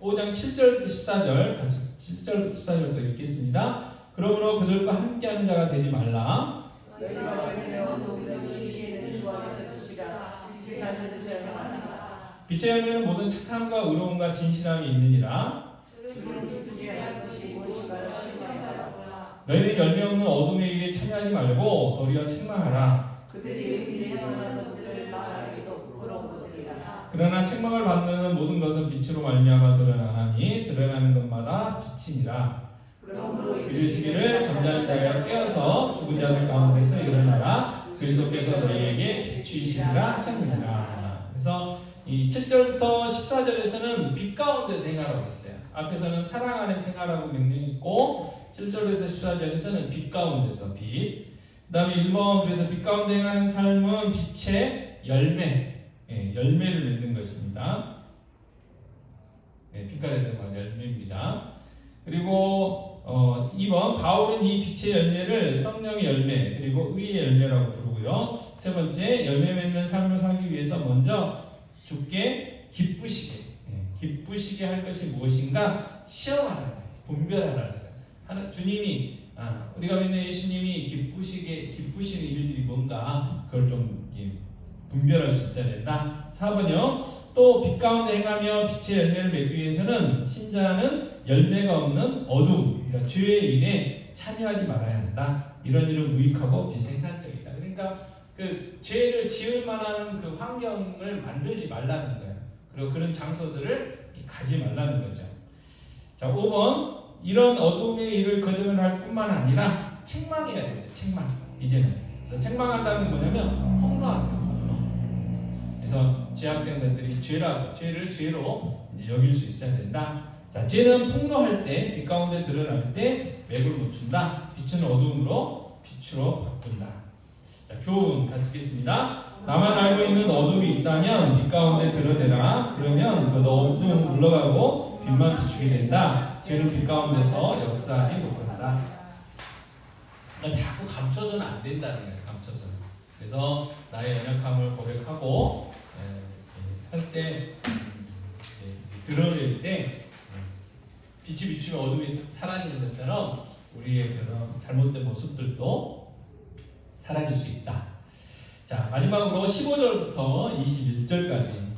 5장 7절부터 14절, 7절부터 14절부터 읽겠습니다. 그러므로 그들과 함께하는 자가 되지 말라. 너희가 전에는 너희들이 이기는 주 안에서 드시라. 빛의 자녀들 절망하라. 빛의 열매는 모든 착함과 의로움과 진실함이 있느니라. 주를 기쁘게 할 것이 무엇인가를 시험하라. 너희는 열매 없는 어둠의 일에 참여하지 말고 도리어 책망하라. 그들이 의인의 행하는 것들을 말하기도 부끄러운 것들이라. 그러나 책망을 받는 모든 것은 빛으로 말미암아 드러나나니 드러나는 것마다 빛이니라. 그러므로 이르시기를 잠자는 자가 깨어서 죽은 자들 가운데서 일어나라. 그리스도께서 너희에게 빛이시니라 하셨느니라. 그래서 이 7절부터 14절에서는 빛 가운데서 행하라고 했어요. 앞에서는 사랑 안에 생활하고 명령이 있고 7절에서 14절에서는 빛 가운데서 빛. 그 다음에 1번 그래서 빛 가운데 행하는 삶은 빛의 열매를 맺는 것입니다. 빛깔에 대한 말 열매입니다. 그리고 2번 바울은 이 빛의 열매를 성령의 열매 그리고 의의 열매라고 부르고요. 세 번째 열매 맺는 삶을 살기 위해서 먼저 주께 기쁘시게 할 것이 무엇인가 시험하라는 거예요. 분별하라는 거예요. 주님이 우리가 믿는 예수님이 기쁘시는 일들이 뭔가 그걸 좀 분별할 수 있어야 된다. 4번요. 또 빛 가운데 행하며 빛의 열매를 맺기 위해서는 신자는 열매가 없는 어둠, 그러니까 죄의 일에 참여하지 말아야 한다. 이런 일은 무익하고 비생산적이다. 그러니까 그 죄를 지을 만한 그 환경을 만들지 말라는 거예요. 그리고 그런 장소들을 가지 말라는 거죠. 자, 5번 이런 어둠의 일을 거절할 뿐만 아니라 책망해야 돼요. 책망. 이제는. 그래서 책망한다는 건 뭐냐면 폭로하는 거예요. 그래서 죄악된 것들이 죄를 죄로 이제 여길 수 있어야 된다. 자, 죄는 폭로할 때, 빛 가운데 드러날 때 맥을 못 춘다. 빛은 어둠으로 빛으로 바꾼다. 자, 교훈 같이 읽겠습니다. 나만 알고 있는 어둠이 있다면 빛 가운데 드러내라. 그러면 그 어둠은 물러가고 빛만 비추게 된다. 죄는 빛 가운데서 역사하지 못한다. 그러니까 자꾸 감춰서는 안 된다는 거예요. 감춰서는. 그래서 나의 연약함을 고백하고 할 때 드러낼 때 빛이 비추면 어둠이 사라지는 것처럼 우리의 그런 잘못된 모습들도 사라질 수 있다. 자, 마지막으로 15절부터 21절까지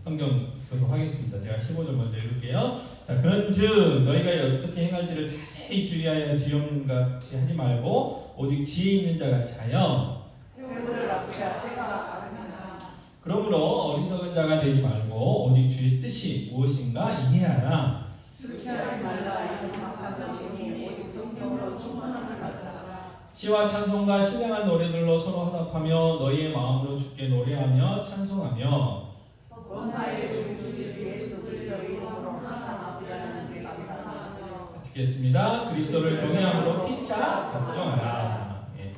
성경 교독하겠습니다. 제가 15절 먼저 읽을게요. 자, 그런즉 너희가 어떻게 행할지를 자세히 주의하여 지혜 없는 같이 하지 말고 오직 지혜 있는 자 같이 하여 세월을 앞에야 때가 아니나 그러므로 어리석은 자가 되지 말고 오직 주의 뜻이 무엇인가 이해하라. 술 취하지 말라. 이는 강한 것이니 오직 성령으로 충만함을 받으라. 시와 찬송과 신령한 노래들로 서로 화답하며 너희의 마음으로 주께 노래하며 찬송하며 원사의 주 예수 그리스도의 이름으로 항상 아버지 하나님께 감사하며 듣겠습니다. 그리스도를 경외함으로 피차 걱정하라. 예.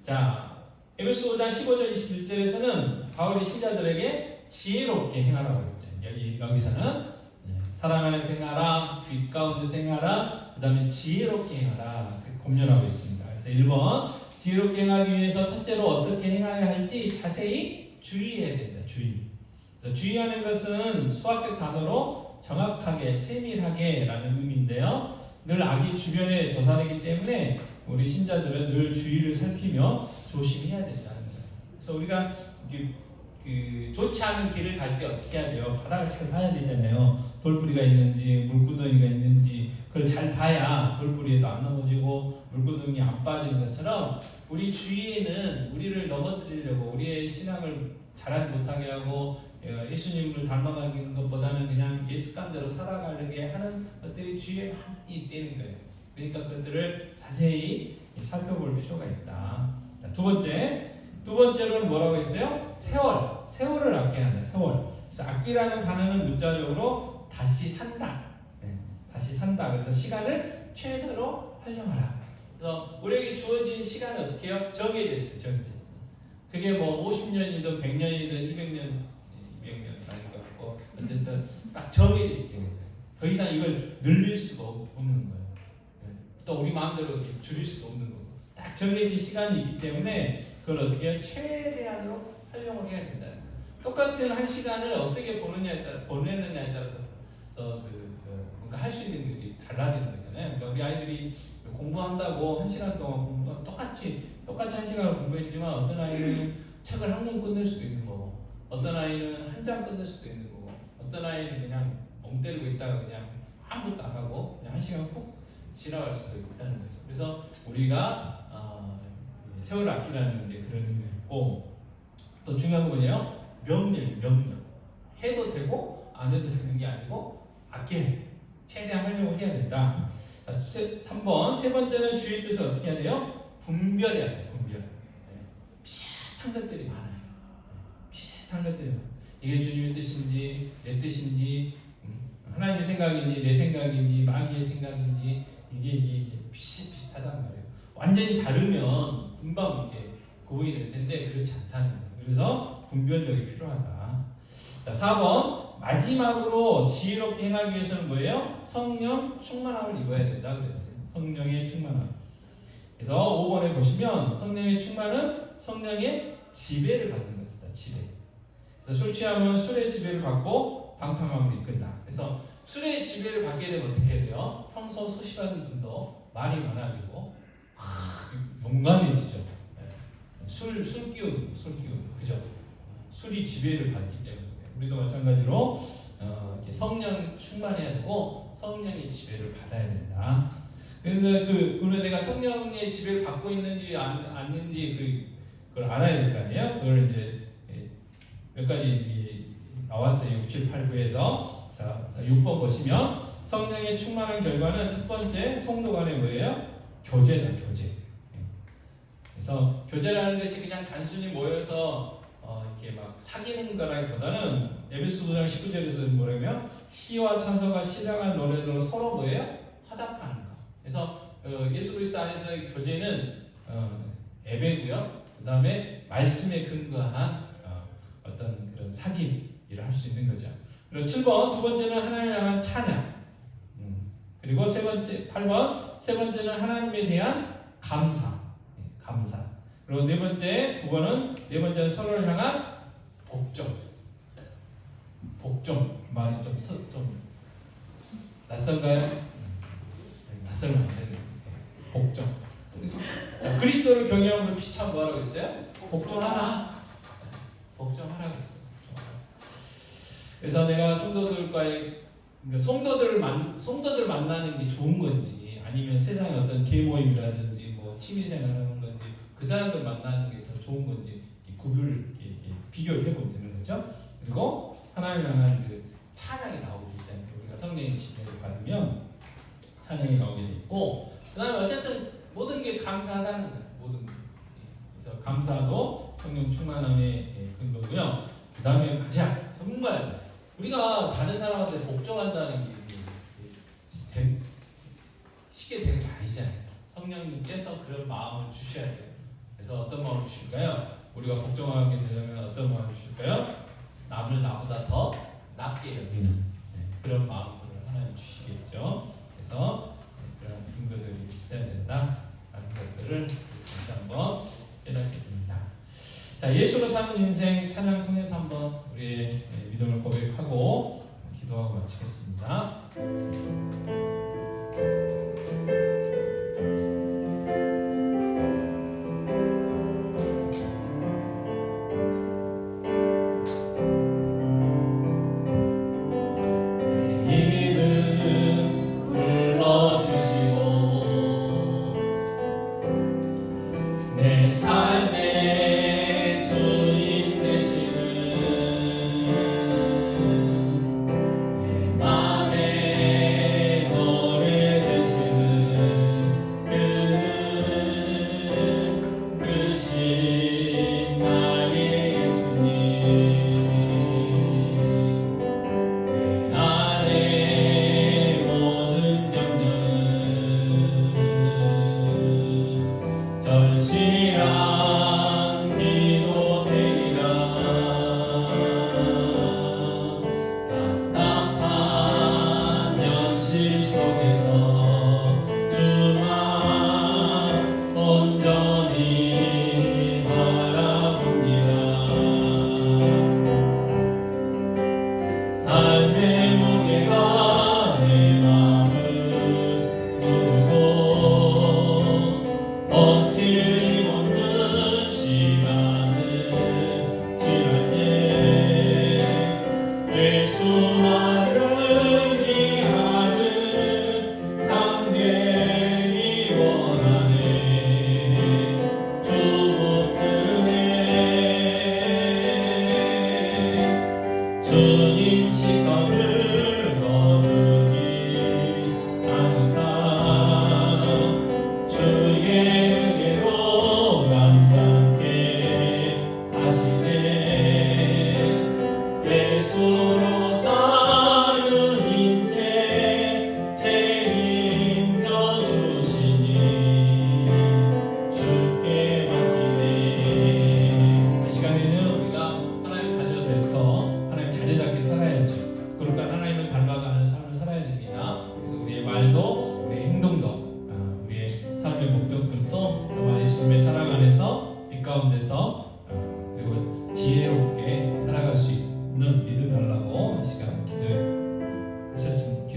자, 에베소 5장 15절 21절에서는 바울이 신자들에게 지혜롭게 행하라고 했죠. 여기서는 사랑 안에서 행하라, 빛 가운데서 행하라, 그 다음에 지혜롭게 행하라 권면하고 있습니다. 그래서 1번 지혜롭게 행하기 위해서 첫째로 어떻게 행해야 할지 자세히 주의해야 된다. 그래서 주의하는 것은 수학적 단어로 정확하게, 세밀하게 라는 의미인데요. 늘 악이 주변에 도사되기 때문에 우리 신자들은 늘 주의를 살피며 조심해야 된다는 거예요. 그래서 우리가 좋지 않은 길을 갈 때 어떻게 해야 돼요? 바닥을 잘 봐야 되잖아요. 돌뿌리가 있는지 물구덩이가 있는지 그걸 잘 봐야 돌뿌리에도 안 넘어지고 물구덩이 안 빠지는 것처럼 우리 주위에는 우리를 넘어뜨리려고 우리의 신앙을 잘하지 못하게 하고 예수님을 닮아가는 것보다는 그냥 예습관대로 살아가려게 하는 것들이 주위에 많이 있다는 거예요. 그러니까 그것들을 자세히 살펴볼 필요가 있다. 자, 두 번째로는 뭐라고 했어요? 세월을 아껴야 한다. 세월. 그래서 아끼라는 단어는 문자적으로 다시 산다. 다시 산다. 그래서 시간을 최대로 활용하라. 그래서 우리에게 주어진 시간은 어떻게 해요? 정해져 있어. 그게 뭐 50년이든 100년이든 200년 아닌 것 같고 어쨌든 딱 정해져 있는 거예요. 더 이상 이걸 늘릴 수가 없는 거예요. 또 우리 마음대로 이렇게 줄일 수도 없는 거고 딱 정해진 시간이 있기 때문에 그걸 어떻게 해요? 최대한으로 활용을 해야 된다. 똑같은 한 시간을 어떻게 보내느냐에 따라서 뭔가 할 수 있는 게 달라지는 거잖아요. 그러니까 우리 아이들이 공부한다고 한 시간 동안 똑같이 한 시간을 공부했지만 어떤 아이는 책을 한 권 끝낼 수도 있는 거고 어떤 아이는 한 장 끝낼 수도 있는 거고 어떤 아이는 그냥 멍 때리고 있다가 그냥 아무것도 안 하고 그냥 한 시간 훅 지나갈 수도 있다는 거죠. 그래서 우리가 세월을 아끼라는 이제 그런 의미가 있고 또 중요한 건 뭐냐요? 명령. 해도 되고 안 해도 되는 게 아니고 아껴야 돼. 최대한 활용을 해야 된다. 3번 세 번째는 주의 뜻을 어떻게 해야 돼요? 분별해야 돼요. 비슷한 것들이 많아요. 이게 주님의 뜻인지 내 뜻인지 하나님의 생각인지 내 생각인지 마귀의 생각인지 이게 비슷하단 말이에요. 완전히 다르면 금방 이렇게 구분이 될 텐데 그렇지 않다는 거예요. 그래서 분별력이 필요하다. 자, 4번 마지막으로 지혜롭게 행하기 위해서는 뭐예요? 성령 충만함을 입어야 된다 그랬어요. 성령의 충만함. 그래서 5번에 보시면 성령의 충만은 성령의 지배를 받는 것이다. 지배. 그래서 술 취하면 술의 지배를 받고 방탕함을 이끈다. 그래서 술의 지배를 받게 되면 어떻게 해야 돼요? 평소 소심한 분도 말이 많아지고 용감해지죠. 술 기운, 그죠? 술이 지배를 받기 때문에 우리도 마찬가지로 이렇게 성령 충만해야 되고 성령의 지배를 받아야 된다. 그래서 그러면 내가 성령의 지배를 받고 있는지 않는지 그걸 알아야 될 거 아니에요? 그걸 이제 몇 가지 나왔어요. 6, 7, 8, 9에서 자 6번 보시면 성령의 충만한 결과는 첫 번째 성도 간에 뭐예요? 교제다. 교제. 그래서 교제라는 것이 그냥 단순히 모여서 이렇게 막 사귀는 거라기보다는 에베소 5장 19절에서 뭐라면 시와 찬송과 신령한 노래로 서로 뭐예요? 화답하는 거. 그래서 예수 그리스도 안에서의 교제는 예배고요. 그 다음에 말씀에 근거한 어떤 그런 사귐 일을 할 수 있는 거죠. 그리고 7번 두 번째는 하나님을 향한 찬양. 그리고 8번 세 번째는 하나님에 대한 감사. 그리고 9번은 네 번째는 서로를 향한 복종. 말이 좀 낯선가요? 낯설면 안 되는 복종. 그리스도를 경외함으로 피차 뭐라고 했어요? 복종하라. 복종하라고 했어요. 그래서 내가 성도들과의 성도들 만나는 게 좋은 건지 아니면 세상의 어떤 계모임이라든지 뭐 취미생활하는 건지 그 사람들 만나는 게 더 좋은 건지 구별을 비교를 해보면 되는 거죠. 그리고 하나님을 향한 그 찬양이 나오게 되잖아요. 우리가 성령의 지배를 받으면 찬양이 나오게 돼 있고, 그다음에 어쨌든 모든 게 감사하다는 거예요. 모든 게. 그래서 감사도 성령 충만함의 근거고요. 그다음에 가장 정말 우리가 다른 사람한테 복종한다는 게 쉽게 되는 게 아니잖아요. 성령님께서 그런 마음을 주셔야 돼요. 그래서 어떤 마음을 주실까요? 우리가 복종하게 되려면 어떤 마음을 주실까요? 남을 나보다 더 낫게 여기는 그런 마음들을 하나님 주시겠죠. 그래서 그런 근거들이 있어야 된다라는 것들을 다시 한번 깨닫게 됩니다. 자, 예수로 사는 인생 찬양 통해서 한번 우리의 믿음을 고백하고 기도하고 마치겠습니다.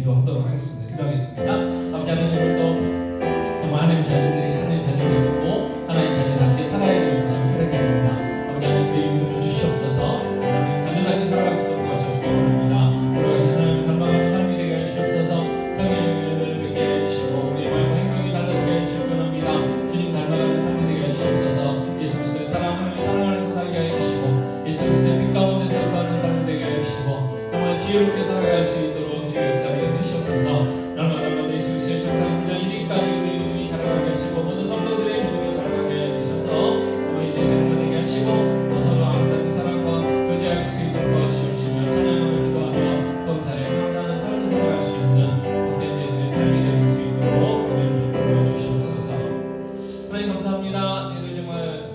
기도하도록 하겠습니다. 기도하겠습니다. 아버지 하나님, 또 정말 하나님 자녀들이 하나님 자녀들이고 하나님 자녀답게 살아야 되는 다시 한번 깨닫게 됩니다. 아버지 하나님, 우리의 믿음을 주시옵소서. 하나님 자녀답게 살아갈 수 있도록 도와주시기 원합니다. 돌아가신 하나님을 닮아가는 삶이 되게 해주시옵소서. 성령의 열매를 맺게 해주시고 우리의 말과 행동이 달라지게 해주시기 원합니다. 주님 닮아가는 삶이 되게 해주시옵소서. 예수 그리스도의 사랑, 하나님의 사랑 안에서 살게 해주시고 예수 그리스도의 빛 가운데서 사는 삶이 되게 해주시고 정말 지혜롭게 살아갈 수 있도록 주의 역사를 해주시옵소서. 날마다 예수 그리스도의 정상 훈련 이리까지 우리의 믿음이 자라가게 하시고 모든 성도들의 믿음이 자라가게 해주셔서 이제 하나님께 하시고 또 서로 아름다운 사랑과 교제할 수 있도록 도와주시옵시며 찬양하며 기도하며 범사에 감사하는 삶을 살아갈 수 있는 복된 저희들의 삶이 되실 수 있도록 은혜를 도와주시옵소서. 하나님 감사합니다. 저희들 정말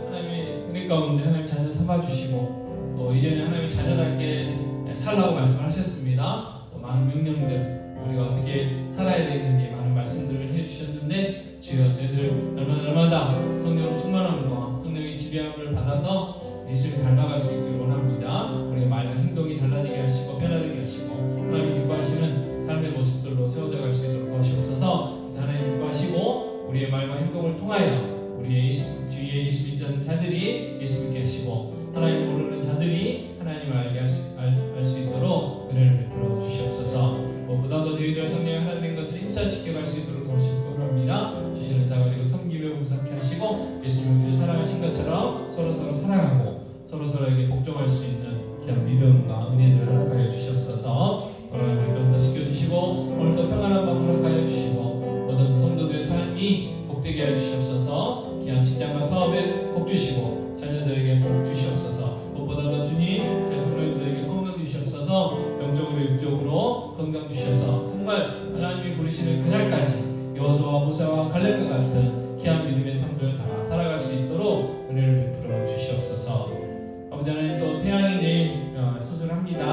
하나님의 은혜 가운데 하나님 자녀 삼아주시고 또 이제는 하나님의 자녀답게 살라고 말씀하셨습니다. 또 많은 명령들 우리가 어떻게 살아야 되는지 많은 말씀들을 해주셨는데 주여 저희들 날마다 성령 충만함과 성령의 지배함을 받아서 예수를 닮아갈 수 있기를 원합니다. 우리의 말과 행동이 달라지게 하시고 변화되게 하시고 하나님이 기뻐하시는 삶의 모습들로 세워져 우리의 말과 행동을 통하여 우리의 주위에 예수 믿지 않는 자들이 예수 믿게 하시고 하나님 모르는 자들이 하나님을 알게 알 수 있도록 은혜를 베풀어 주시옵소서. 무엇보다도 저희들 성령의 하나 된 것을 힘써 지켜갈 수 있도록 도우시기 원합니다. 주시는 자 가지고 섬기며 봉사케 하시고 예수님을 우리를 사랑하신 것처럼 서로 사랑하고 서로에게 복종할 수 있는 귀한 믿음과 은혜들을 허락하여 주시옵소서. 돌아가는 발걸음 더 지켜주시고 오늘도 평안한 밤 허락하여 주시고 모든 성도들의 삶이 복되게 하여 주시옵소서. 귀한 직장과 사업에 복 주시고 자녀들에게 복 주시옵소서. 무엇보다도 주님 제 소녀들에게 건강 주시옵소서. 영적으로 육적으로 건강 주셔서 정말 하나님이 부르시는 그날까지 여호수아와 모세와 갈렙과 같은 귀한 믿음의 삶을 다 살아갈 수 있도록 은혜를 베풀어 주시옵소서. 아버지 하나님 또 태양이 내일 수술합니다.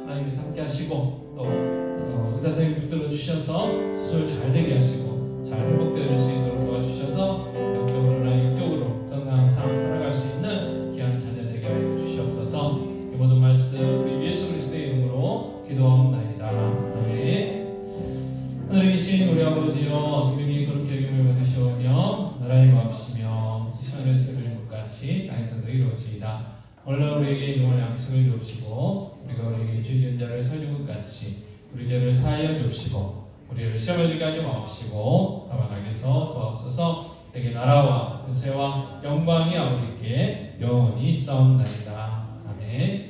하나님께서 함께 하시고 또 의사 선생님 붙들어 주셔서 수술 잘 되게 하시고 잘 회복될 수 있도록 도와주셔서 영적으로나 육적으로 건강한 삶 살아갈 수 있는 귀한 자녀 되게 하여 주시옵소서. 이 모든 말씀 우리 예수 그리스도의 이름으로 기도하옵나이다. 아멘. 하늘에 계신 우리 아버지여 이름이 거룩히 여김을 받으시오며 나라의 마옵시며 지시하늘에서 이루어진 것 같이 땅에서도 이루어지이다. 오늘 우리에게 영원의 양식을 주옵시고 우리가 우리에게 죄 지은 자를 사해준 것 같이 우리 죄를 사하여 주옵시고 우리를 시험에 들게 하지 마옵시고 다만 악에서 도와옵소서. 내게 나라와 권세와 영광이 아버지께 영원히 있사옵나이다. 아멘.